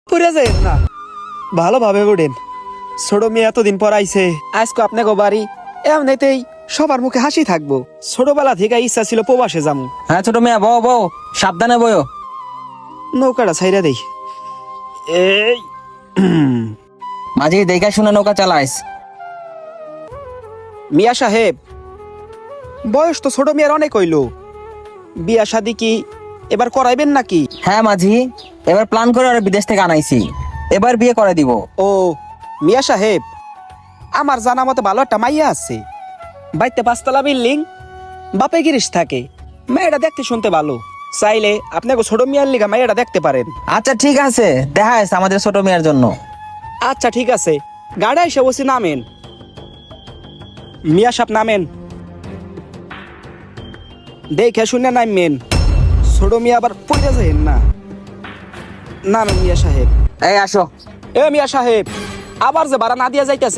পুরে যায় না, ভালোভাবে উঠেন। ছোট মেয়ে এতদিন পর আইছে, আজকে আপনাকে বাড়ি এমনিতেই সবার মুখে হাসি থাকবো। ছোটবেলা থেকে ইচ্ছা ছিল প্রবাসে যাবো। হ্যাঁ ছোট মেয়ে, বও বও, সাবধানে বয়ো। নৌকাটা ছাইরা দেই। এই মাঝে দেখা শুনে নৌকা চালাইস। মিয়া সাহেব, বয়স তো ছোট মেয়ের অনেক হইলো, বিয়া শাদি কি এবার করাইবেন নাকি? হ্যাঁ মাঝি, এবার প্ল্যান করে আর বিদেশ থেকে আনাইছি, এবার বিয়ে করে দিব। ও মিয়া সাহেব, আমার জানা মতো ভালো একটা মাইয়া আছে, বাইতে 5 তলা বিল্ডিং, বাপে গিরিশ থাকে। মেয়েটা দেখতে শুনতে ভালো, চাইলে আপনাকে ছোট মিয়ার লিগা মাইয়াটা দেখতে পারেন। আচ্ছা ঠিক আছে, দেখা আছে আমাদের ছোট মেয়ের জন্য। আচ্ছা ঠিক আছে, গাড়ি এসে বসে নামেন। মিয়া সাহেব নামেন, দেখে শুনে নামেন, ছোট মিয়া আবার পড়ে যাবেন না। নামেন মিয়া সাহেব। এই আসো। এ মিয়া সাহেব, আবার যে ভাড়া না দিয়া যাইতেছে।